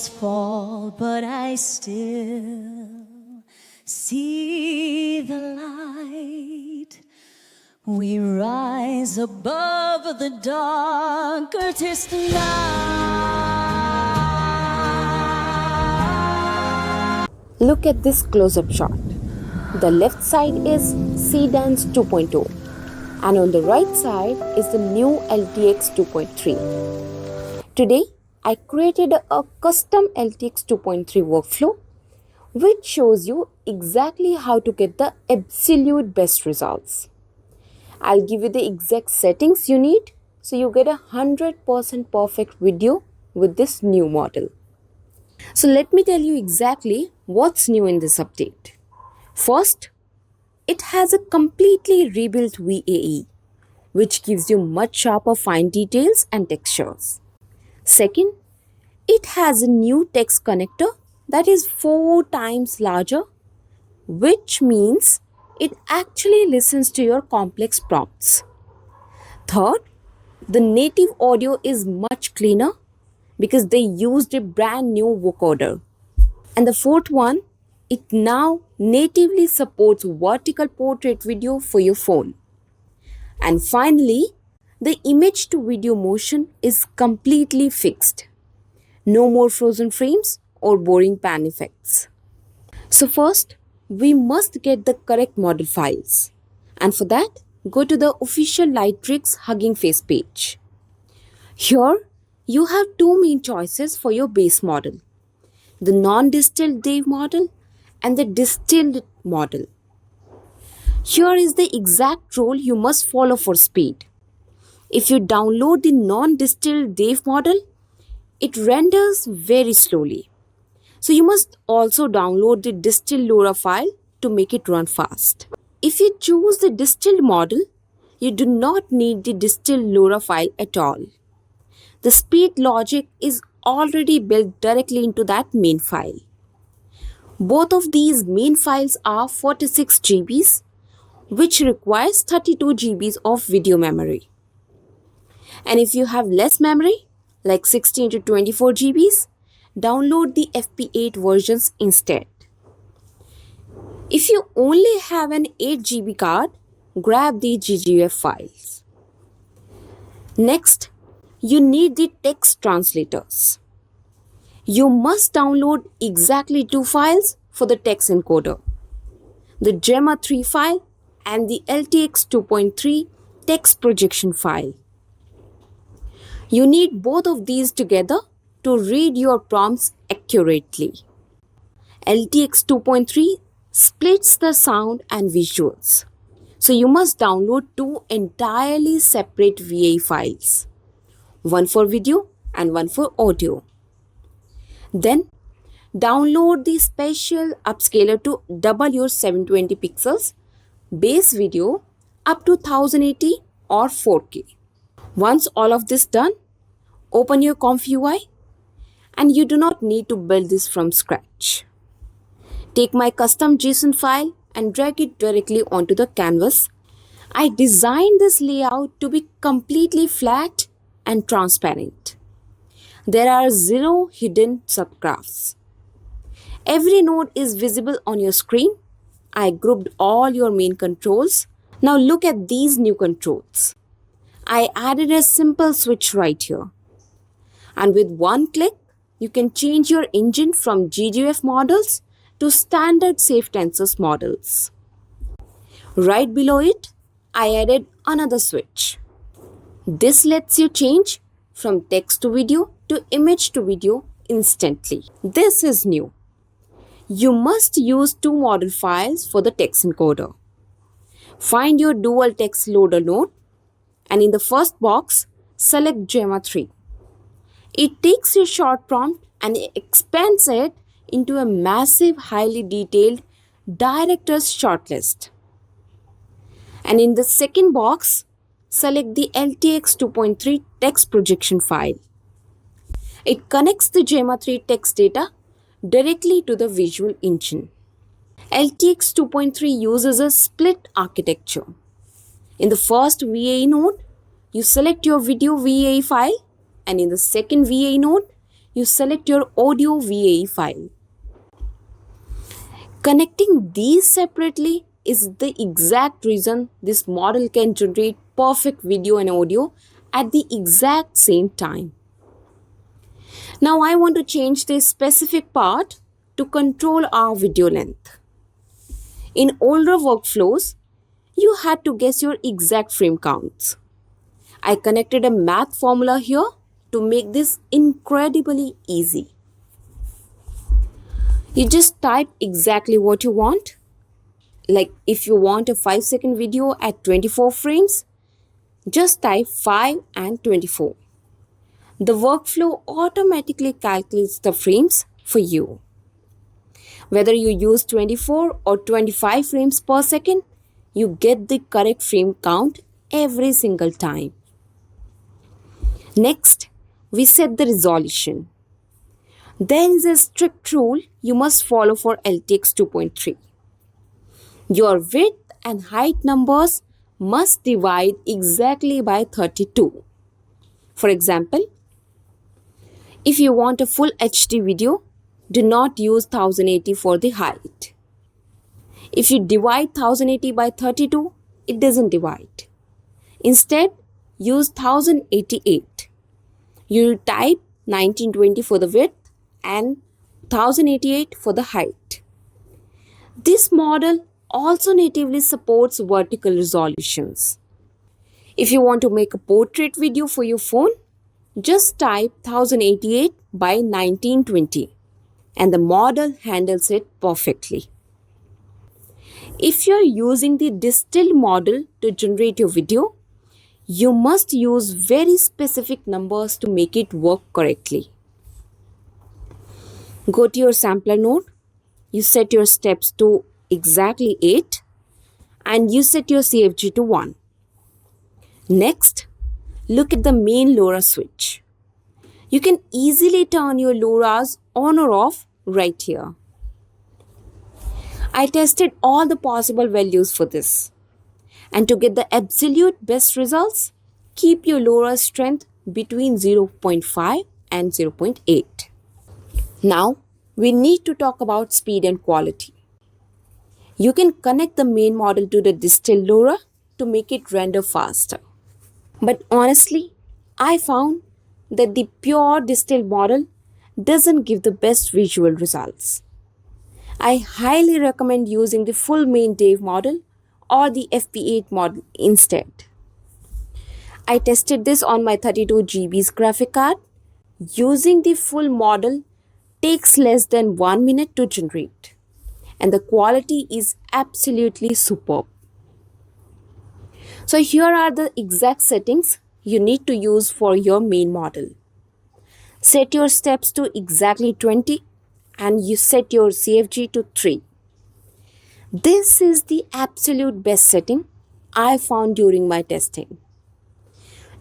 shadows fall, but I still see the light. We rise above the darkest night. Look at this close-up shot. The left side is Seedance 2.0 and on the right side is the new LTX 2.3. Today, I created a custom LTX 2.3 workflow which shows you exactly how to get the absolute best results. I'll give you the exact settings you need so you get 100% perfect video with this new model. So let me tell you exactly what's new in this update. First, it has a completely rebuilt VAE, which gives you much sharper fine details and textures. Second, it has a new text connector that is 4 times larger, which means it actually listens to your complex prompts. Third, the native audio is much cleaner because they used a brand new vocoder. And the fourth one, it now natively supports vertical portrait video for your phone. And finally, the image to video motion is completely fixed. No more frozen frames or boring pan effects. So first, we must get the correct model files. And for that, go to the official Lightricks Hugging Face page. Here, you have two main choices for your base model. The non-distilled wave model and the distilled model. Here is the exact rule you must follow for speed. If you download the non-distilled wave model, it renders very slowly. So you must also download the distilled LoRa file to make it run fast. If you choose the distilled model, you do not need the distilled LoRa file at all. The speed logic is already built directly into that main file. Both of these main files are 46 GBs, which requires 32 GBs of video memory. And if you have less memory, like 16 to 24 GBs, download the FP8 versions instead. If you only have an 8 GB card, grab the GGF files. Next, you need the text translators. You must download exactly 2 files for the text encoder. The Gemma 3 file and the LTX 2.3 text projection file. You need both of these together to read your prompts accurately. LTX 2.3 splits the sound and visuals. So you must download 2 entirely separate VA files. One for video and one for audio. Then download the special upscaler to double your 720 pixels base video up to 1080 or 4K. Once all of this done, open your ComfyUI and you do not need to build this from scratch. Take my custom JSON file and drag it directly onto the canvas. I designed this layout to be completely flat and transparent. There are 0 hidden subgraphs. Every node is visible on your screen. I grouped all your main controls. Now look at these new controls. I added a simple switch right here. And with one click, you can change your engine from GGF models to standard Safe Tensors models. Right below it, I added another switch. This lets you change from text to video to image to video instantly. This is new. You must use 2 model files for the text encoder. Find your dual text loader node and in the first box, select Gemma 3. It takes your short prompt and expands it into a massive, highly detailed director's shortlist. And in the second box, select the LTX 2.3 text projection file. It connects the Gemma 3 text data directly to the visual engine. LTX 2.3 uses a split architecture. In the first VAE node, you select your video VAE file, and in the second VAE node, you select your audio VAE file. Connecting these separately is the exact reason this model can generate perfect video and audio at the exact same time. Now I want to change this specific part to control our video length. In older workflows, you had to guess your exact frame counts. I connected a math formula here to make this incredibly easy. You just type exactly what you want. Like if you want a 5-second video at 24 frames, just type 5 and 24. The workflow automatically calculates the frames for you. Whether you use 24 or 25 frames per second, you get the correct frame count every single time. Next, we set the resolution. There is a strict rule you must follow for LTX 2.3. Your width and height numbers must divide exactly by 32. For example, if you want a full HD video, do not use 1080 for the height. If you divide 1080 by 32, it doesn't divide. Instead, use 1088. You type 1920 for the width and 1088 for the height. This model also natively supports vertical resolutions. If you want to make a portrait video for your phone, just type 1088 by 1920 and the model handles it perfectly. If you're using the distilled model to generate your video, you must use very specific numbers to make it work correctly. Go to your sampler node, you set your steps to exactly 8 and you set your CFG to 1. Next, look at the main LoRa switch. You can easily turn your LoRa's on or off right here. I tested all the possible values for this. And to get the absolute best results, keep your LoRa strength between 0.5 and 0.8. Now, we need to talk about speed and quality. You can connect the main model to the distilled LoRa to make it render faster. But honestly, I found that the pure distilled model doesn't give the best visual results. I highly recommend using the full main Dave model or the FP8 model instead. I tested this on my 32GB's graphic card. Using the full model takes less than 1 minute to generate, and the quality is absolutely superb. So here are the exact settings you need to use for your main model. Set your steps to exactly 20 and you set your CFG to 3. This is the absolute best setting I found during my testing.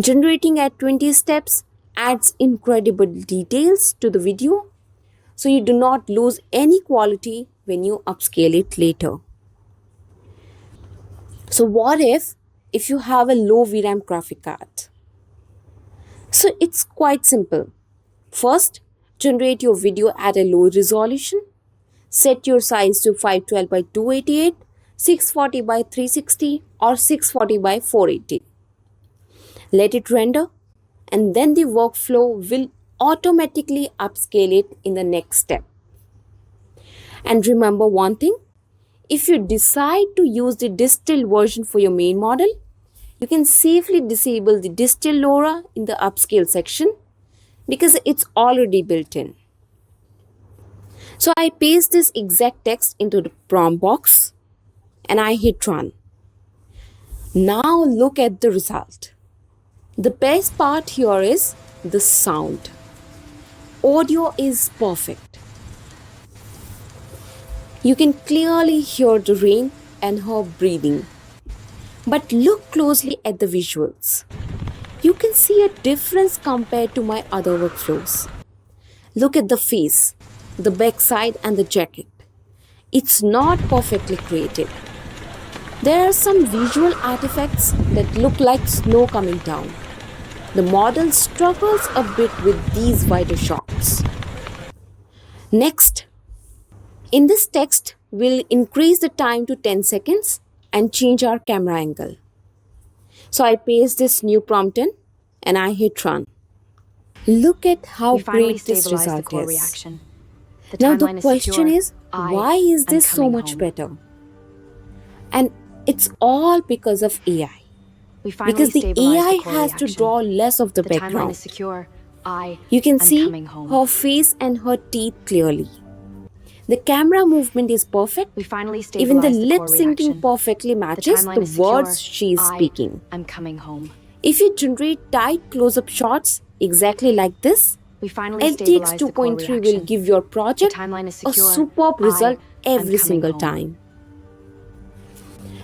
Generating at 20 steps adds incredible details to the video, so you do not lose any quality when you upscale it later. So what if you have a low VRAM graphic card? So it's quite simple. First, generate your video at a low resolution. Set your size to 512 by 288, 640 by 360 or 640 by 480. Let it render and then the workflow will automatically upscale it in the next step. And remember one thing, if you decide to use the distilled version for your main model, you can safely disable the distilled LoRa in the upscale section because it's already built in. So I paste this exact text into the prompt box and I hit run. Now look at the result. The best part here is the sound. Audio is perfect. You can clearly hear the rain and her breathing. But look closely at the visuals. You can see a difference compared to my other workflows. Look at the face, the backside and the jacket. It's not perfectly created. There are some visual artifacts that look like snow coming down. The model struggles a bit with these wider shots. Next, in this text, we'll increase the time to 10 seconds and change our camera angle. So I paste this new prompt in and I hit run. Look at how great this result is. Reaction. Now the question is, why is this so much better? And it's all because of AI. Because the AI has to draw less of the background. You can see her face and her teeth clearly. The camera movement is perfect. Even the lip syncing perfectly matches the words she is speaking. I'm coming home. If you generate tight close-up shots exactly like this, LTX 2.3 will give your project a superb result every single time.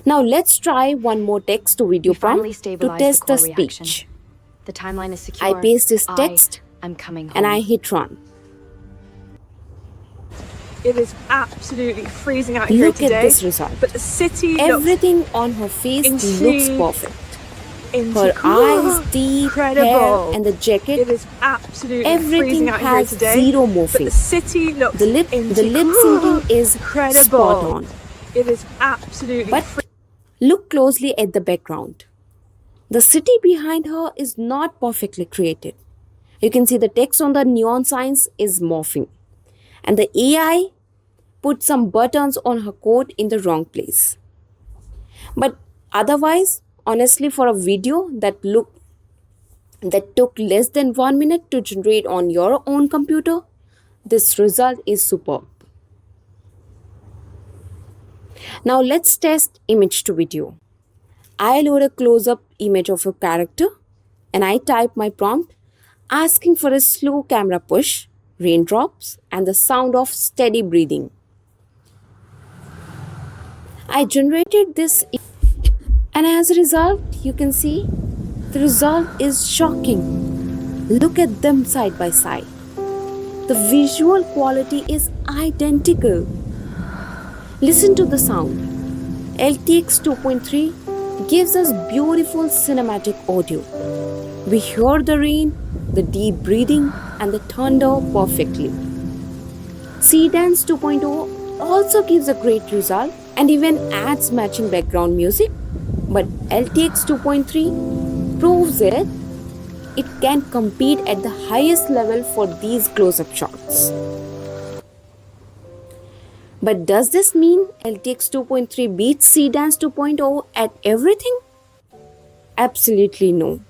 Now let's try one more text to video prompt to test the speech. The timeline is secure. I paste this text I'm coming home. and I hit run. It is absolutely freezing out here Look today. at this result. But the city Everything on her face looks perfect. Her eyes, teeth, hair, and the jacket, It is absolutely everything freezing out here has today. zero But morphing. the city looks The lip syncing is incredible. spot on. It is absolutely But look closely at the background. The city behind her is not perfectly created. You can see the text on the neon signs is morphing. And the AI put some buttons on her coat in the wrong place. But otherwise, honestly, for a video that took less than 1 minute to generate on your own computer, this result is superb. Now let's test image to video. I load a close-up image of a character and I type my prompt asking for a slow camera push, raindrops, and the sound of steady breathing. I generated this and as a result, you can see the result is shocking. Look at them side by side. The visual quality is identical. Listen to the sound. LTX 2.3 gives us beautiful cinematic audio. We hear the rain, the deep breathing, and the thunder perfectly. Seedance 2.0 also gives a great result and even adds matching background music, but LTX 2.3 proves it can compete at the highest level for these close-up shots. But does this mean LTX 2.3 beats Seedance 2.0 at everything? Absolutely no.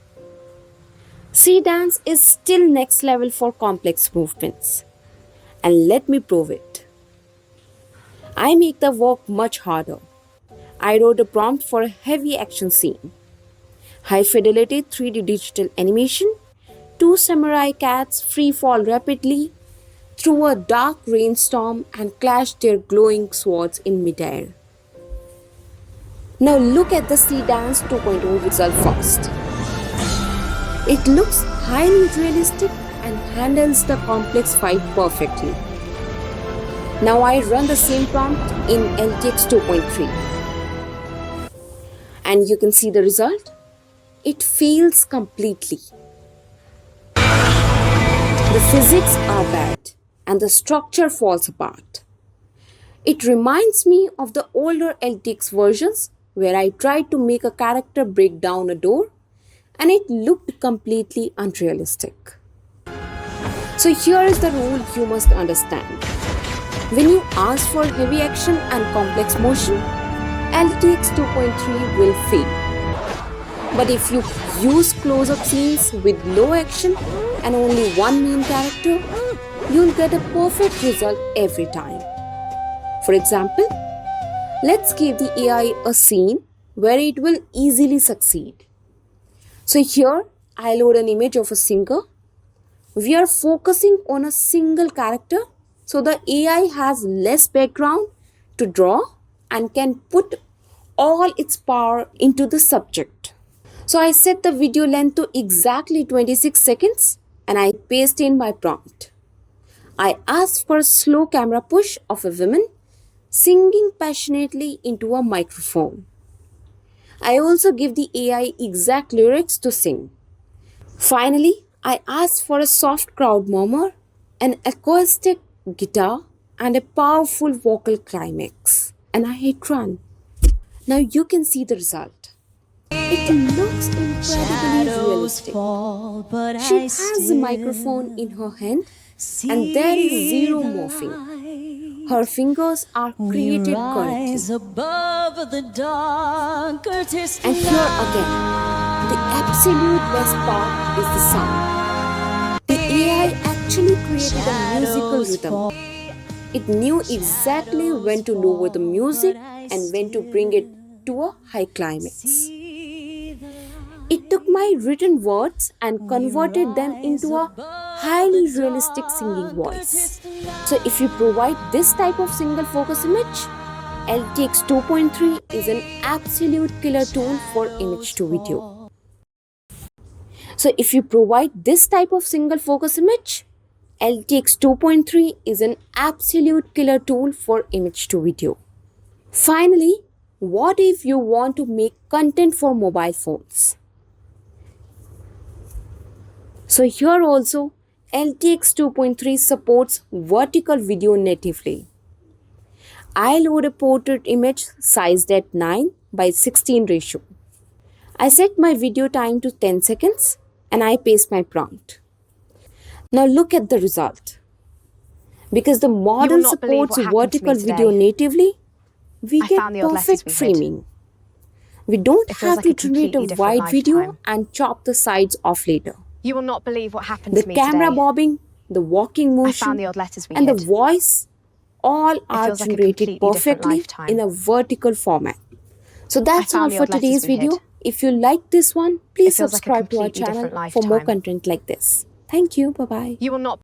Seedance is still next level for complex movements. And let me prove it. I make the work much harder. I wrote a prompt for a heavy action scene. High fidelity 3D digital animation, 2 samurai cats free fall rapidly through a dark rainstorm and clash their glowing swords in midair. Now look at the Seedance 2.0 result first. It looks highly realistic and handles the complex fight perfectly. Now I run the same prompt in LTX 2.3. And you can see the result. It fails completely. The physics are bad and the structure falls apart. It reminds me of the older LTX versions where I tried to make a character break down a door and it looked completely unrealistic. So here is the rule you must understand. When you ask for heavy action and complex motion, LTX 2.3 will fail. But if you use close-up scenes with low action and only one main character, you'll get a perfect result every time. For example, let's give the AI a scene where it will easily succeed. So here, I load an image of a singer. We are focusing on a single character, so the AI has less background to draw and can put all its power into the subject. So I set the video length to exactly 26 seconds and I paste in my prompt. I asked for a slow camera push of a woman singing passionately into a microphone. I also give the AI exact lyrics to sing. Finally, I asked for a soft crowd murmur, an acoustic guitar, and a powerful vocal climax. And I hit run. Now you can see the result. It looks incredibly realistic. Fall, but She I has a microphone in her hand and there is zero morphing. Her fingers are created correctly. above the dark, And here again, the absolute best part is the sound. The AI actually created a musical rhythm. It knew exactly when to lower the music and when to bring it to a high climax. It took my written words and converted them into a highly realistic singing voice. So if you provide this type of single focus image, LTX 2.3 is an absolute killer tool for image to video. So if you provide this type of single focus image, LTX 2.3 is an absolute killer tool for image to video. Finally, what if you want to make content for mobile phones? So here also, LTX 2.3 supports vertical video natively. I load a portrait image sized at 9:16 ratio. I set my video time to 10 seconds and I paste my prompt. Now look at the result. Because the model not believe supports what happened to me vertical today. video natively, we I get found the old letters perfect we hid. framing. We don't It feels have like a to generate completely a different wide video lifetime. and chop the sides off later. You will not believe what happened The to me camera today. bobbing, the walking I motion, found the old letters we and the hid. voice all are feels like a generated completely different perfectly lifetime. in a vertical format. So that's all found the for old letters today's we video. hid. If you like this one, please feels like a subscribe to our completely channel different for more lifetime. content like this. Thank you. Bye-bye. You will not